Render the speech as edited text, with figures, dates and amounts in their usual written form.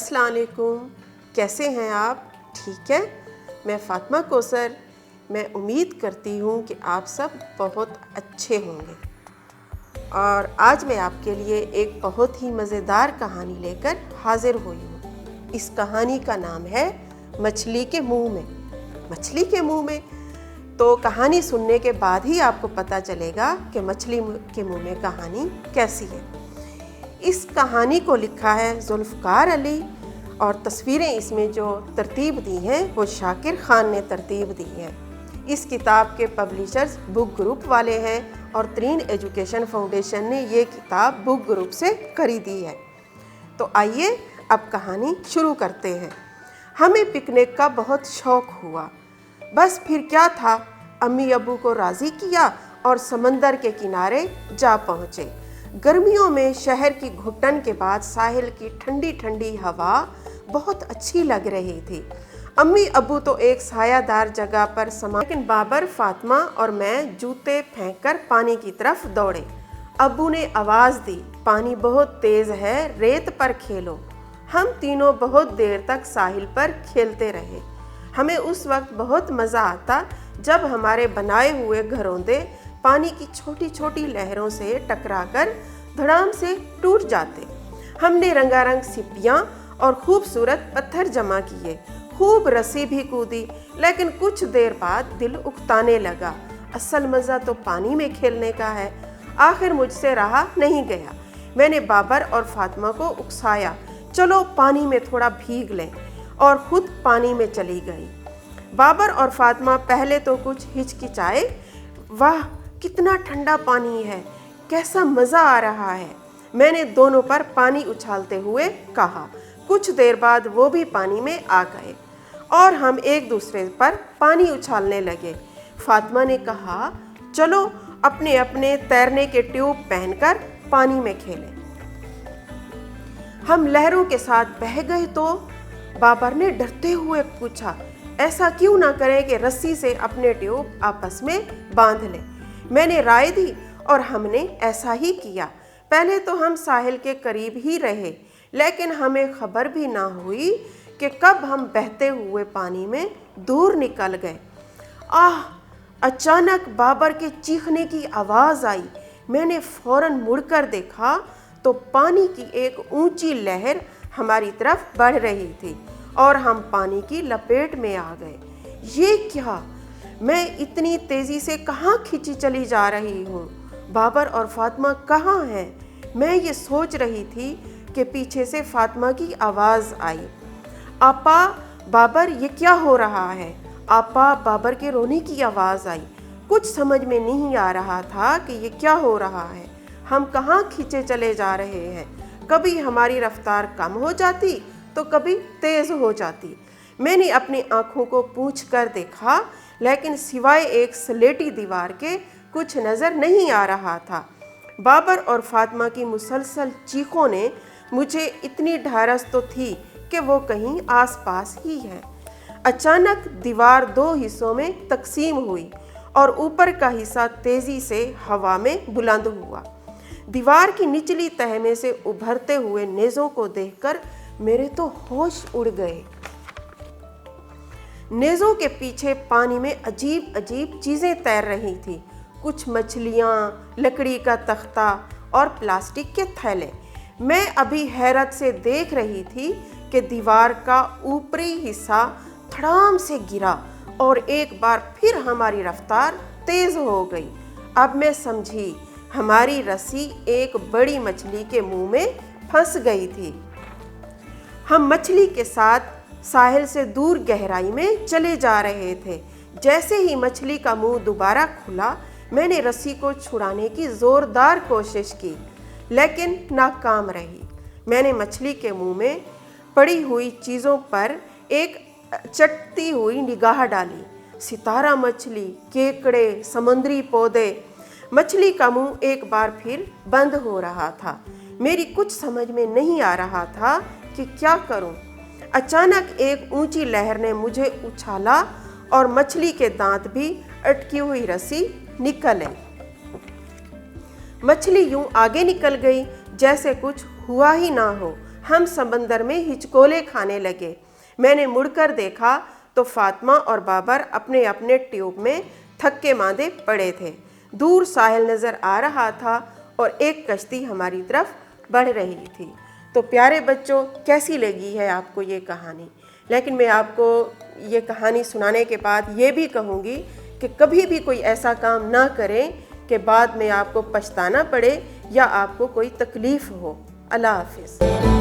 अस्सलाम वालेकुम, कैसे हैं आप? ठीक है, मैं फ़ातिमा कौसर। मैं उम्मीद करती हूँ कि आप सब बहुत अच्छे होंगे। और आज मैं आपके लिए एक बहुत ही मज़ेदार कहानी लेकर हाज़िर हुई हूँ। इस कहानी का नाम है मछली के मुंह में। मछली के मुंह में तो कहानी सुनने के बाद ही आपको पता चलेगा कि मछली के मुंह में कहानी कैसी है। इस कहानी को लिखा है जुल्फ़कार अली और तस्वीरें इसमें जो तरतीब दी हैं वो शाकिर ख़ान ने तरतीब दी हैं। इस किताब के पब्लिशर्स बुक ग्रुप वाले हैं और तरीन एजुकेशन फाउंडेशन ने ये किताब बुक ग्रुप से खरीदी है। तो आइए अब कहानी शुरू करते हैं। हमें पिकनिक का बहुत शौक़ हुआ। बस फिर क्या था, अम्मी अब्बू को राज़ी किया और समंदर के किनारे जा पहुँचे। गर्मियों में शहर की घुटन के बाद साहिल की ठंडी ठंडी हवा बहुत अच्छी लग रही थी। अम्मी अब्बू तो एक सायादार जगह पर समा, लेकिन बाबर, फातिमा और मैं जूते फेंककर पानी की तरफ दौड़े। अब्बू ने आवाज़ दी, पानी बहुत तेज़ है, रेत पर खेलो। हम तीनों बहुत देर तक साहिल पर खेलते रहे। हमें उस वक्त बहुत मज़ा आता जब हमारे बनाए हुए घरौंदे पानी की छोटी छोटी लहरों से टकराकर धड़ाम से टूट जाते। हमने रंगारंग सिपियाँ और खूबसूरत पत्थर जमा किए, खूब रस्सी भी कूदी, लेकिन कुछ देर बाद दिल उकताने लगा। असल मज़ा तो पानी में खेलने का है। आखिर मुझसे रहा नहीं गया। मैंने बाबर और फातिमा को उकसाया, चलो पानी में थोड़ा भीग लें, और खुद पानी में चली गई। बाबर और फातिमा पहले तो कुछ हिचकिचाए, वाह कितना ठंडा पानी है, कैसा मज़ा आ रहा है, मैंने दोनों पर पानी उछालते हुए कहा। कुछ देर बाद वो भी पानी में आ गए और हम एक दूसरे पर पानी उछालने लगे। फातिमा ने कहा, चलो अपने अपने तैरने के ट्यूब पहनकर पानी में खेलें। हम लहरों के साथ बह गए तो बाबर ने डरते हुए पूछा, ऐसा क्यों ना करें कि रस्सी से अपने ट्यूब आपस में बांध लें। मैंने राय दी और हमने ऐसा ही किया। पहले तो हम साहिल के करीब ही रहे, लेकिन हमें खबर भी ना हुई कि कब हम बहते हुए पानी में दूर निकल गए। आह! अचानक बाबर के चीखने की आवाज़ आई। मैंने फौरन मुड़कर देखा तो पानी की एक ऊंची लहर हमारी तरफ बढ़ रही थी और हम पानी की लपेट में आ गए। ये क्या? मैं इतनी तेज़ी से कहाँ खिंची चली जा रही हूँ? बाबर और फातिमा कहाँ हैं? मैं ये सोच रही थी कि पीछे से फातिमा की आवाज़ आई, आपा, बाबर, ये क्या हो रहा है? आपा, बाबर के रोने की आवाज़ आई। कुछ समझ में नहीं आ रहा था कि ये क्या हो रहा है। हम कहाँ खींचे चले जा रहे हैं। कभी हमारी रफ्तार कम हो जाती तो कभी तेज़ हो जाती। मैंने अपनी आँखों को पूंछ कर देखा, लेकिन सिवाय एक स्लेटी दीवार के कुछ नज़र नहीं आ रहा था। बाबर और फातिमा की मुसलसल चीखों ने मुझे इतनी ढारस तो थी कि वो कहीं आसपास ही है। अचानक दीवार दो हिस्सों में तकसीम हुई और ऊपर का हिस्सा तेज़ी से हवा में बुलंद हुआ। दीवार की निचली तह में से उभरते हुए नेज़ों को देखकर मेरे तो होश उड़ गए। नेज़ों के पीछे पानी में अजीब अजीब चीज़ें तैर रही थी। कुछ मछलियाँ, लकड़ी का तख्ता और प्लास्टिक के थैले। मैं अभी हैरत से देख रही थी कि दीवार का ऊपरी हिस्सा धड़ाम से गिरा और एक बार फिर हमारी रफ्तार तेज़ हो गई। अब मैं समझी, हमारी रस्सी एक बड़ी मछली के मुंह में फंस गई थी। हम मछली के साथ साहिल से दूर गहराई में चले जा रहे थे। जैसे ही मछली का मुंह दोबारा खुला, मैंने रस्सी को छुड़ाने की ज़ोरदार कोशिश की, लेकिन नाकाम रही। मैंने मछली के मुंह में पड़ी हुई चीज़ों पर एक चटती हुई निगाह डाली। सितारा मछली, केकड़े, समुद्री पौधे। मछली का मुंह एक बार फिर बंद हो रहा था। मेरी कुछ समझ में नहीं आ रहा था कि क्या करूं। अचानक एक ऊंची लहर ने मुझे उछाला और मछली के दांत भी अटकी हुई रस्सी निकल आई। मछली यूं आगे निकल गई जैसे कुछ हुआ ही ना हो। हम समंदर में हिचकोले खाने लगे। मैंने मुड़कर देखा तो फातिमा और बाबर अपने अपने ट्यूब में थक्के मांदे पड़े थे। दूर साहिल नज़र आ रहा था और एक कश्ती हमारी तरफ बढ़ रही थी। तो प्यारे बच्चों, कैसी लगी है आपको ये कहानी? लेकिन मैं आपको ये कहानी सुनाने के बाद ये भी कहूँगी कि कभी भी कोई ऐसा काम ना करें कि बाद में आपको पछताना पड़े या आपको कोई तकलीफ़ हो। अल्लाह हाफ़िज़।